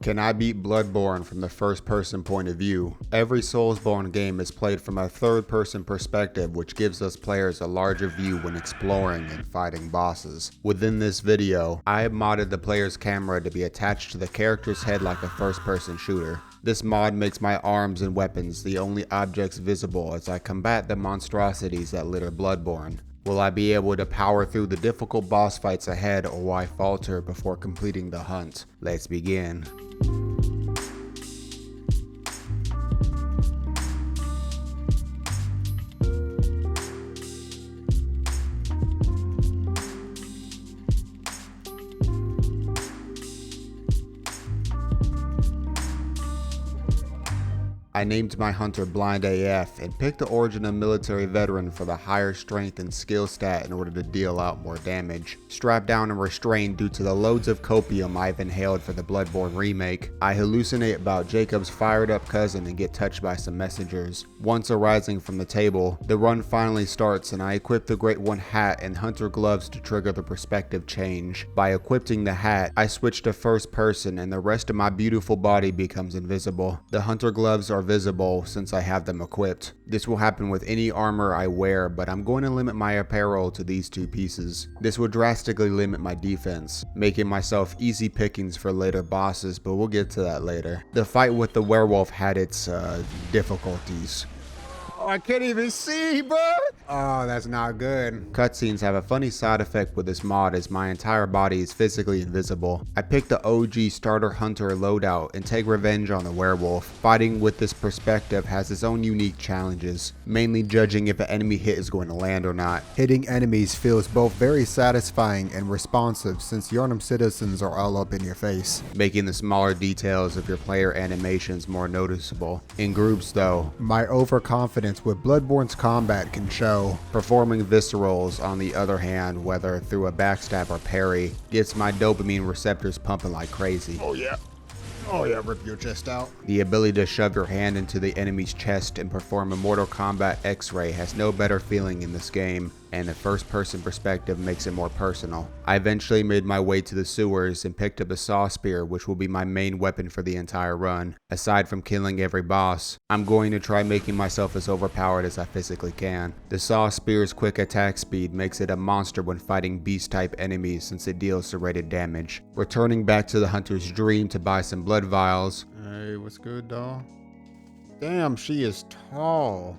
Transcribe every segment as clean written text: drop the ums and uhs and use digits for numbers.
Can I beat Bloodborne from the first person point of view? Every Soulsborne game is played from a third person perspective, which gives us players a larger view when exploring and fighting bosses. Within this video, I have modded the player's camera to be attached to the character's head like a first person shooter. This mod makes my arms and weapons the only objects visible as I combat the monstrosities that litter Bloodborne. Will I be able to power through the difficult boss fights ahead, or will I falter before completing the hunt? Let's begin. I named my hunter Blind AF and picked the origin of military veteran for the higher strength and skill stat in order to deal out more damage. Strapped down and restrained due to the loads of copium I've inhaled for the Bloodborne remake, I hallucinate about Jacob's fired up cousin and get touched by some messengers. Once arising from the table, the run finally starts and I equip the Great One hat and hunter gloves to trigger the perspective change. By equipping the hat, I switch to first person and the rest of my beautiful body becomes invisible. The hunter gloves are visible since I have them equipped. This will happen with any armor I wear, but I'm going to limit my apparel to these two pieces. This will drastically limit my defense, making myself easy pickings for later bosses, but we'll get to that later. The fight with the werewolf had its difficulties. I can't even see, bro. Oh, that's not good. Cutscenes have a funny side effect with this mod as my entire body is physically invisible. I picked the OG starter hunter loadout and take revenge on the werewolf. Fighting with this perspective has its own unique challenges, mainly judging if an enemy hit is going to land or not. Hitting enemies feels both very satisfying and responsive since Yharnam citizens are all up in your face, making the smaller details of your player animations more noticeable. In groups though, my overconfidence with Bloodborne's combat can show. Performing viscerals, on the other hand, whether through a backstab or parry, gets my dopamine receptors pumping like crazy. Oh yeah, rip your chest out. The ability to shove your hand into the enemy's chest and perform a Mortal Kombat X-ray has no better feeling in this game, and the first person perspective makes it more personal. I eventually made my way to the sewers and picked up a saw spear, which will be my main weapon for the entire run. Aside from killing every boss, I'm going to try making myself as overpowered as I physically can. The saw spear's quick attack speed makes it a monster when fighting beast type enemies since it deals serrated damage. Returning back to the hunter's dream to buy some blood vials. Hey, what's good, doll? Damn, she is tall.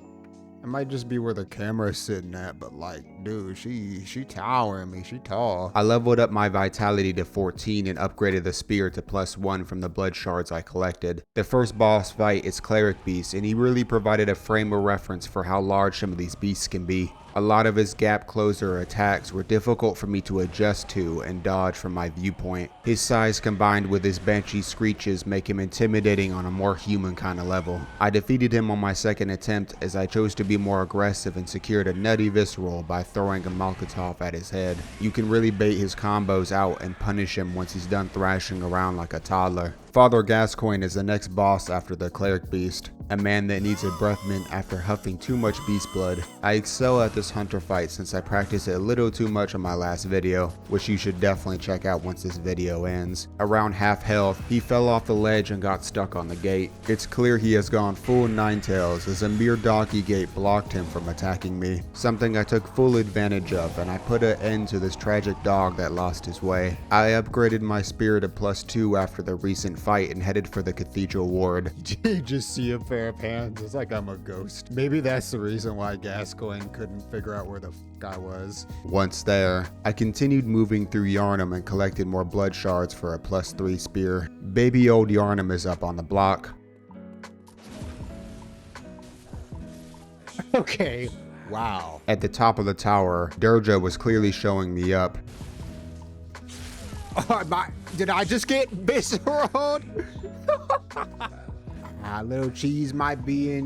It might just be where the camera's sitting at, but like, dude, she towering me, she tall. I leveled up my vitality to 14 and upgraded the spear to +1 from the blood shards I collected. The first boss fight is Cleric Beast, and he really provided a frame of reference for how large some of these beasts can be. A lot of his gap closer attacks were difficult for me to adjust to and dodge from my viewpoint. His size combined with his banshee screeches make him intimidating on a more human kind of level. I defeated him on my second attempt as I chose to be more aggressive and secured a nutty visceral by throwing a Molotov at his head. You can really bait his combos out and punish him once he's done thrashing around like a toddler. Father Gascoigne is the next boss after the Cleric Beast, a man that needs a breath mint after huffing too much beast blood. I excel at this hunter fight since I practiced it a little too much on my last video, which you should definitely check out once this video ends. Around half health, he fell off the ledge and got stuck on the gate. It's clear he has gone full Ninetales as a mere donkey gate blocked him from attacking me, something I took full advantage of, and I put an end to this tragic dog that lost his way. I upgraded my spear to +2 after the recent fight and headed for the cathedral ward. You just see a pair of hands. It's like I'm a ghost. Maybe that's the reason why Gascoigne couldn't figure out where the I was. Once there, I continued moving through Yharnam and collected more blood shards for a +3 spear. Baby old Yharnam is up on the block. Okay. Wow. At the top of the tower, Durja was clearly showing me up. Did I just get visceral? Little cheese might be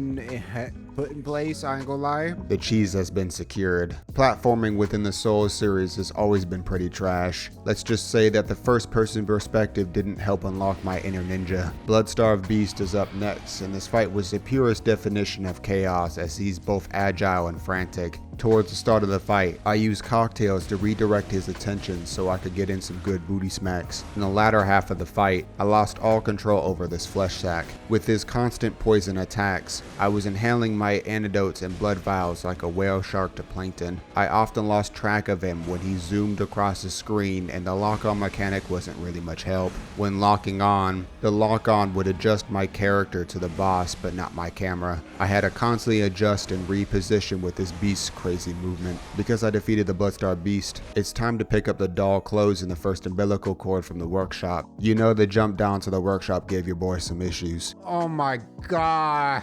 put in place, I ain't gonna lie. The cheese has been secured. Platforming within the Souls series has always been pretty trash. Let's just say that the first person perspective didn't help unlock my inner ninja. Bloodstarved Beast is up next, and this fight was the purest definition of chaos as he's both agile and frantic. Towards the start of the fight, I used cocktails to redirect his attention so I could get in some good booty smacks. In the latter half of the fight, I lost all control over this flesh sack. With his constant poison attacks, I was inhaling my antidotes and blood vials like a whale shark to plankton. I often lost track of him when he zoomed across the screen, and the lock-on mechanic wasn't really much help. When locking on, the lock-on would adjust my character to the boss but not my camera. I had to constantly adjust and reposition with this beast's crazy movement. Because I defeated the Bloodstar Beast, it's time to pick up the doll clothes and the first umbilical cord from the workshop. You know, the jump down to the workshop gave your boy some issues. Oh my god.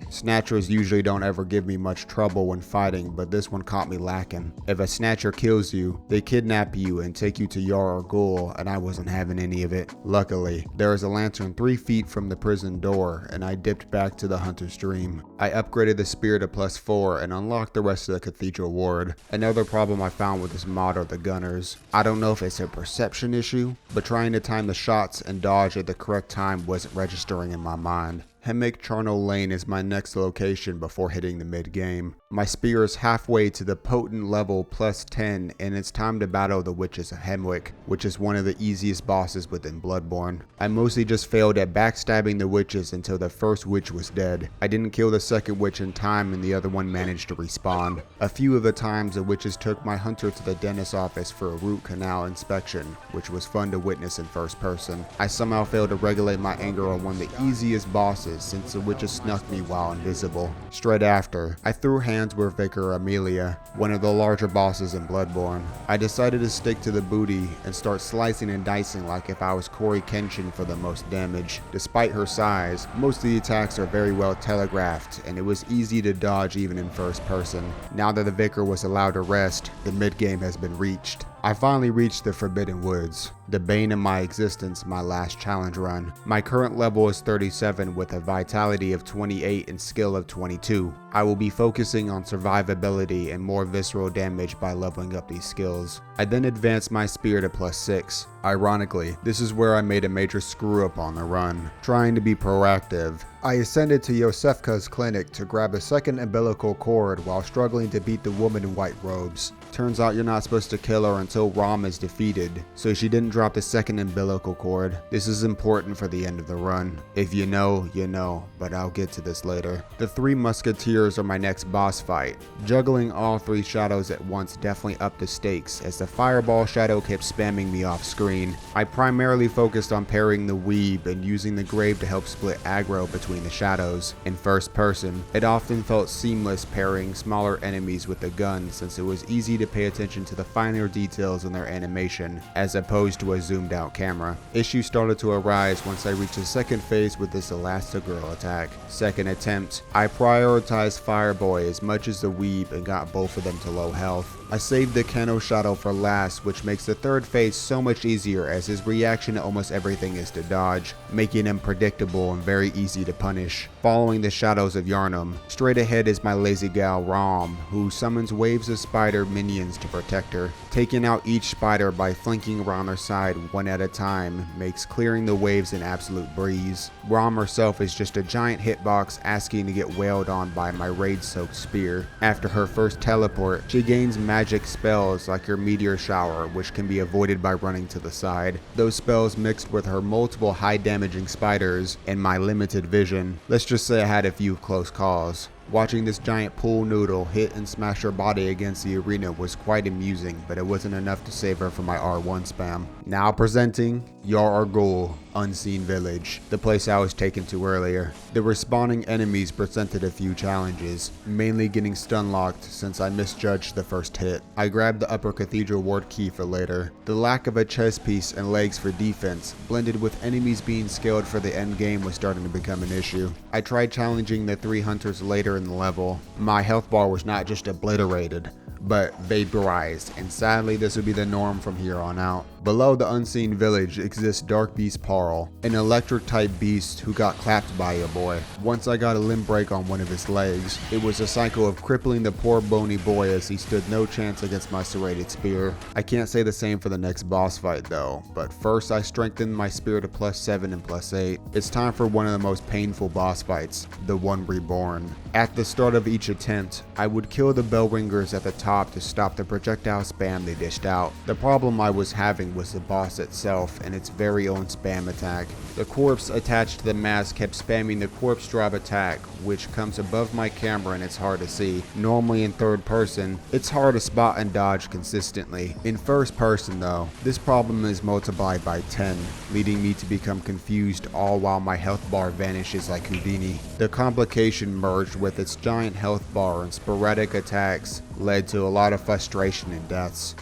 Snatchers usually don't ever give me much trouble when fighting, but this one caught me lacking. If a snatcher kills you, they kidnap you and take you to Yar Ghul, and I wasn't having any of it. Luckily, there is a lantern 3 feet from the prison door, and I dipped back to the Hunter's Dream. I upgraded the spear to +4 and unlocked the rest of the Cathedral Ward. Another problem I found with this mod are the gunners. I don't know if it's a perception issue, but trying to time the shots and dodge at the correct time wasn't registering in my mind. Hemwick Charnel Lane is my next location before hitting the mid-game. My spear is halfway to the potent level +10, and it's time to battle the Witches of Hemwick, which is one of the easiest bosses within Bloodborne. I mostly just failed at backstabbing the witches until the first witch was dead. I didn't kill the second witch in time, and the other one managed to respawn. A few of the times the witches took my hunter to the dentist's office for a root canal inspection, which was fun to witness in first person. I somehow failed to regulate my anger on one of the easiest bosses since the witches snuck me while invisible. Straight after, I threw hands with Vicar Amelia, one of the larger bosses in Bloodborne. I decided to stick to the booty and start slicing and dicing like if I was Corey Kenshin for the most damage. Despite her size, most of the attacks are very well telegraphed, and it was easy to dodge even in first person. Now that the Vicar was allowed to rest, the mid-game has been reached. I finally reached the Forbidden Woods, the bane of my existence, my last challenge run. My current level is 37 with a vitality of 28 and skill of 22. I will be focusing on survivability and more visceral damage by leveling up these skills. I then advanced my spear to +6. Ironically, this is where I made a major screw up on the run. Trying to be proactive, I ascended to Yosefka's clinic to grab a second umbilical cord while struggling to beat the woman in white robes. Turns out you're not supposed to kill her until Rom is defeated, so she didn't drop the second umbilical cord. This is important for the end of the run. If you know, you know, but I'll get to this later. The 3 musketeers are my next boss fight. Juggling all 3 shadows at once definitely upped the stakes as the fireball shadow kept spamming me off screen. I primarily focused on parrying the weeb and using the grave to help split aggro between the shadows. In first person, it often felt seamless parrying smaller enemies with the gun since it was easy to pay attention to the finer details in their animation as opposed to a zoomed out camera. Issues started to arise once I reached the second phase with this Elastigirl attack. Second attempt, I prioritized Fireboy as much as the weeb and got both of them to low health. I saved the Kano Shadow for last, which makes the third phase so much easier as his reaction to almost everything is to dodge, making him predictable and very easy to punish. Following the shadows of Yharnam, straight ahead is my lazy gal Rom, who summons waves of spider minions to protect her. Taking out each spider by flanking around their side one at a time makes clearing the waves an absolute breeze. Rom herself is just a giant hitbox asking to get wailed on by my raid-soaked spear. After her first teleport, she gains magic spells like her meteor shower, which can be avoided by running to the side. Those spells mixed with her multiple high damaging spiders and my limited vision. Let's just say I had a few close calls. Watching this giant pool noodle hit and smash her body against the arena was quite amusing, but it wasn't enough to save her from my R1 spam. Now presenting Yar Ghul, Unseen Village, the place I was taken to earlier. The respawning enemies presented a few challenges, mainly getting stun locked since I misjudged the first hit. I grabbed the upper cathedral ward key for later. The lack of a chest piece and legs for defense, blended with enemies being scaled for the end game, was starting to become an issue. I tried challenging the 3 hunters later in the level. My health bar was not just obliterated, but vaporized, and sadly this would be the norm from here on out. Below the unseen village exists Dark Beast Parl, an electric type beast who got clapped by your boy. Once I got a limb break on one of his legs, it was a cycle of crippling the poor bony boy as he stood no chance against my serrated spear. I can't say the same for the next boss fight though, but first I strengthened my spear to +7 and +8. It's time for one of the most painful boss fights, the one reborn. At the start of each attempt, I would kill the bell ringers at the top to stop the projectile spam they dished out. The problem I was having was the boss itself and its very own spam attack. The corpse attached to the mask kept spamming the corpse drop attack, which comes above my camera and it's hard to see. Normally in third person, it's hard to spot and dodge consistently. In first person though, this problem is multiplied by 10, leading me to become confused all while my health bar vanishes like Houdini. The complication merged with its giant health bar and sporadic attacks led to a lot of frustration and deaths.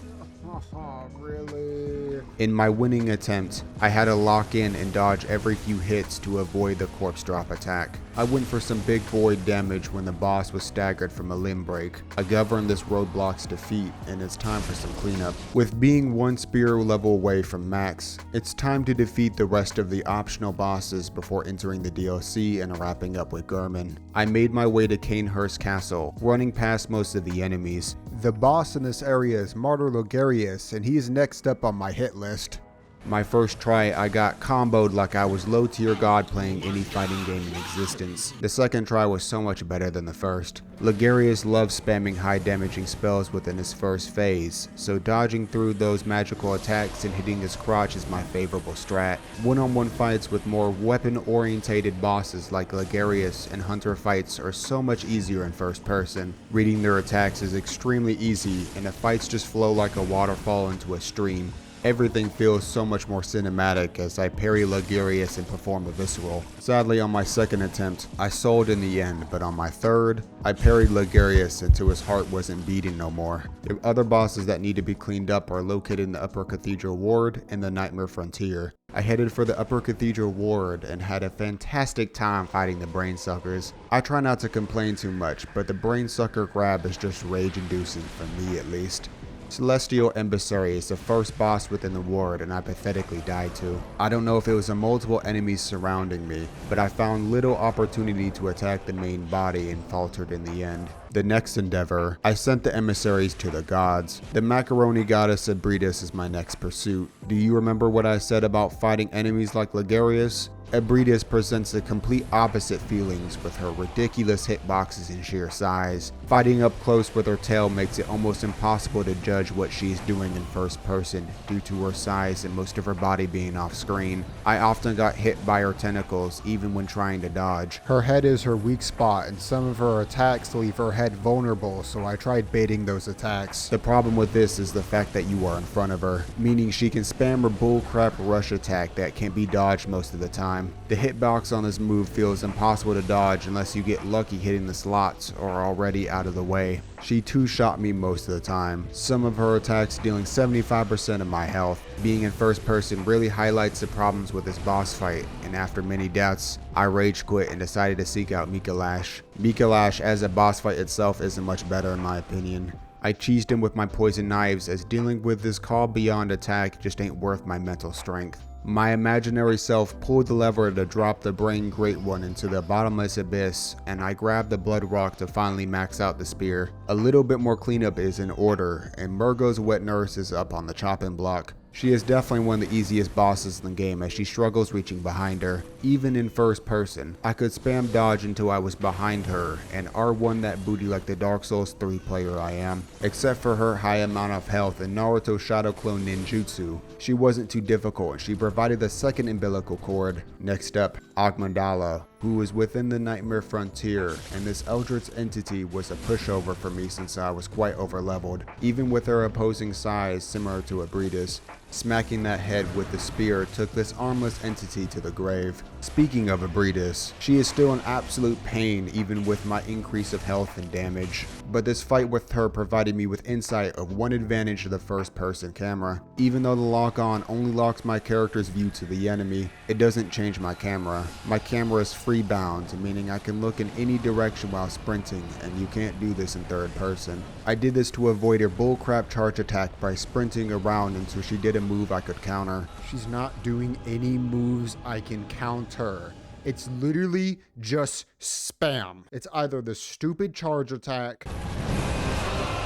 Really? In my winning attempt, I had to lock in and dodge every few hits to avoid the corpse drop attack. I went for some big void damage when the boss was staggered from a limb break. I governed this roadblock's defeat, and it's time for some cleanup. With being one spear level away from max, it's time to defeat the rest of the optional bosses before entering the DLC and wrapping up with Gurman. I made my way to Canehurst Castle, running past most of the enemies. The boss in this area is Martyr Logarius, and he's next up on my hit list. My first try, I got comboed like I was low tier god playing any fighting game in existence. The second try was so much better than the first. Logarius loves spamming high damaging spells within his first phase, so dodging through those magical attacks and hitting his crotch is my favorable strat. One-on-one fights with more weapon orientated bosses like Logarius and hunter fights are so much easier in first person. Reading their attacks is extremely easy and the fights just flow like a waterfall into a stream. Everything feels so much more cinematic as I parry Logarius and perform a visceral. Sadly, on my second attempt, I sold in the end, but on my third, I parried Logarius until his heart wasn't beating no more. The other bosses that need to be cleaned up are located in the Upper Cathedral Ward and the Nightmare Frontier. I headed for the Upper Cathedral Ward and had a fantastic time fighting the brain suckers. I try not to complain too much, but the brain sucker grab is just rage inducing for me at least. Celestial Emissary is the first boss within the ward and I pathetically died to. I don't know if it was the multiple enemies surrounding me, but I found little opportunity to attack the main body and faltered in the end. The next endeavor, I sent the emissaries to the gods. The macaroni goddess Abridus is my next pursuit. Do you remember what I said about fighting enemies like Logarius? Abridus presents the complete opposite feelings with her ridiculous hitboxes and sheer size. Fighting up close with her tail makes it almost impossible to judge what she's doing in first person due to her size and most of her body being off screen. I often got hit by her tentacles even when trying to dodge. Her head is her weak spot, and some of her attacks leave her head vulnerable, so I tried baiting those attacks. The problem with this is the fact that you are in front of her, meaning she can spam her bullcrap rush attack that can't be dodged most of the time. The hitbox on this move feels impossible to dodge unless you get lucky hitting the slots or are already out of the way. She two-shot me most of the time, some of her attacks dealing 75% of my health. Being in first person really highlights the problems with this boss fight, and after many deaths, I rage quit and decided to seek out Mikalash. Mikalash as a boss fight itself isn't much better in my opinion. I cheesed him with my poison knives as dealing with this call beyond attack just ain't worth my mental strength. My imaginary self pulled the lever to drop the brain great one into the bottomless abyss, and I grabbed the blood rock to finally max out the spear. A little bit more cleanup is in order, and Murgo's wet nurse is up on the chopping block. She is definitely one of the easiest bosses in the game as she struggles reaching behind her. Even in first person, I could spam dodge until I was behind her and R1 that booty like the Dark Souls 3 player I am. Except for her high amount of health and Naruto Shadow Clone Ninjutsu, she wasn't too difficult and she provided the second umbilical cord. Next up, Agmandala, who was within the Nightmare Frontier, and this Eldritch entity was a pushover for me since I was quite overleveled, even with her opposing size similar to Abridus. Smacking that head with the spear took this armless entity to the grave. Speaking of Abridus, she is still in absolute pain even with my increase of health and damage, but this fight with her provided me with insight of one advantage of the first person camera. Even though the lock on only locks my character's view to the enemy, it doesn't change my camera. My camera is freebound, meaning I can look in any direction while sprinting, and you can't do this in third person. I did this to avoid her bullcrap charge attack by sprinting around until she did a move I could counter. She's not doing any moves I can counter. It's literally just spam. It's either the stupid charge attack,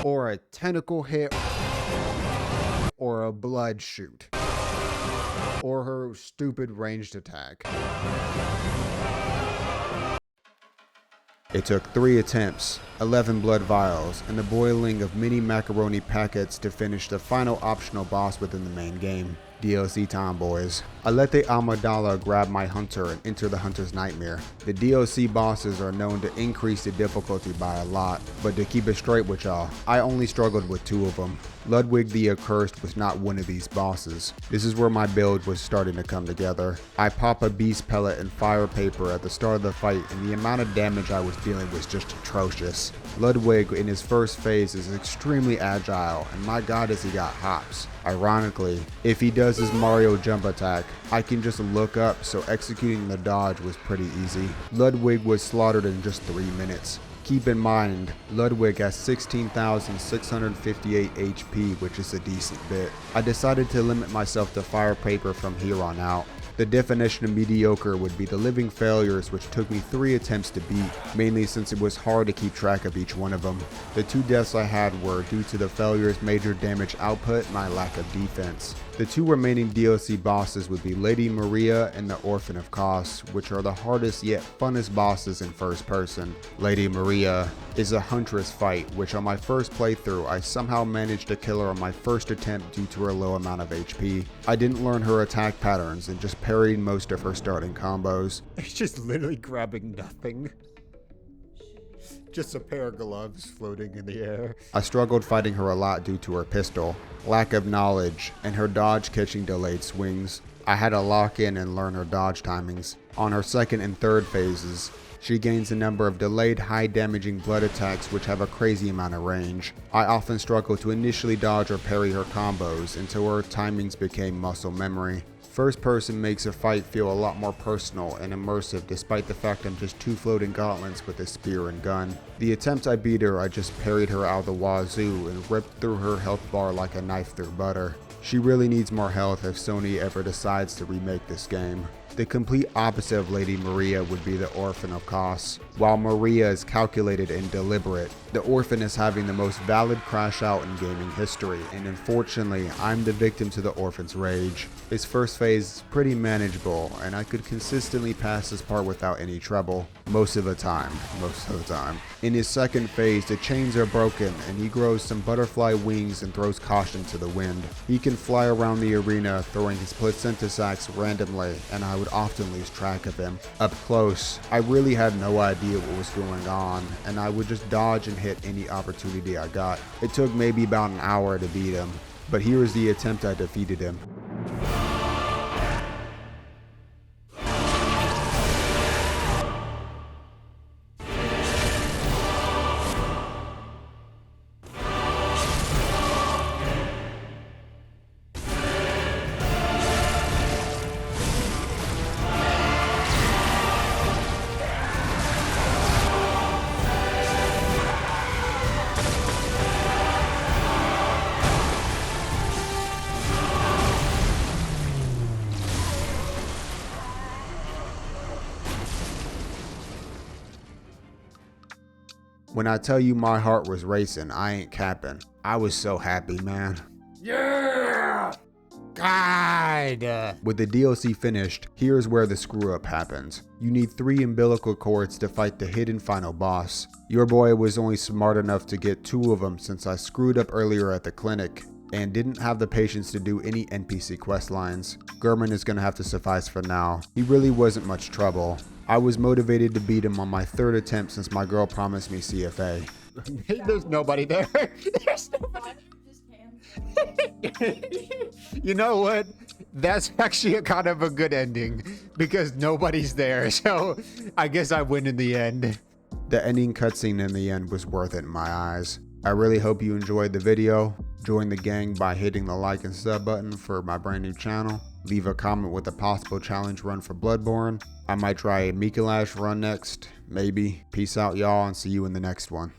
or a tentacle hit, or a blood shoot, or her stupid ranged attack. It took 3 attempts, 11 blood vials, and the boiling of many macaroni packets to finish the final optional boss within the main game. DLC time, boys. I let the Amidala grab my hunter and enter the hunter's nightmare. The DLC bosses are known to increase the difficulty by a lot, but to keep it straight with y'all, I only struggled with 2 of them. Ludwig the Accursed was not one of these bosses. This is where my build was starting to come together. I pop a beast pellet and fire paper at the start of the fight, and the amount of damage I was dealing was just atrocious. Ludwig in his first phase is extremely agile, and my god does he got hops. Ironically, if he does his Mario jump attack, I can just look up, so executing the dodge was pretty easy. Ludwig was slaughtered in just 3 minutes. Keep in mind, Ludwig has 16,658 HP, which is a decent bit. I decided to limit myself to fire paper from here on out. The definition of mediocre would be the living failures, which took me 3 attempts to beat, mainly since it was hard to keep track of each one of them. The 2 deaths I had were due to the failure's major damage output and my lack of defense. The 2 remaining DLC bosses would be Lady Maria and the Orphan of Kos, which are the hardest yet funnest bosses in first person. Lady Maria is a huntress fight, which on my first playthrough I somehow managed to kill her on my first attempt due to her low amount of HP. I didn't learn her attack patterns and just parried most of her starting combos. It's just literally grabbing nothing. Just a pair of gloves floating in the air. I struggled fighting her a lot due to her pistol, lack of knowledge, and her dodge catching delayed swings. I had to lock in and learn her dodge timings. On her second and third phases, she gains a number of delayed high damaging blood attacks which have a crazy amount of range. I often struggled to initially dodge or parry her combos until her timings became muscle memory. First person makes a fight feel a lot more personal and immersive despite the fact I'm just 2 floating gauntlets with a spear and gun. The attempt I beat her, I just parried her out of the wazoo and ripped through her health bar like a knife through butter. She really needs more health if Sony ever decides to remake this game. The complete opposite of Lady Maria would be the Orphan of Kos. While Maria is calculated and deliberate, the Orphan is having the most valid crash out in gaming history, and unfortunately, I'm the victim to the Orphan's rage. His first phase is pretty manageable, and I could consistently pass this part without any trouble. Most of the time. In his second phase, the chains are broken, and he grows some butterfly wings and throws caution to the wind. He can fly around the arena, throwing his placenta sacks randomly, and I would often lose track of him. Up close, I really had no idea what was going on, and I would just dodge and hit any opportunity I got. It took maybe about an hour to beat him, but here is the attempt I defeated him. When I tell you my heart was racing, I ain't capping. I was so happy, man. Yeah! God! With the DLC finished, here's where the screw up happens. You need 3 umbilical cords to fight the hidden final boss. Your boy was only smart enough to get 2 of them since I screwed up earlier at the clinic and didn't have the patience to do any NPC quest lines. Gurman is gonna have to suffice for now. He really wasn't much trouble. I was motivated to beat him on my 3rd attempt since my girl promised me CFA. There's nobody there. There's nobody. You know what? That's actually a kind of a good ending because nobody's there. So I guess I win in the end. The ending cutscene in the end was worth it in my eyes. I really hope you enjoyed the video. Join the gang by hitting the like and sub button for my brand new channel. Leave a comment with a possible challenge run for Bloodborne. I might try a Mikalash run next, maybe. Peace out, y'all, and see you in the next one.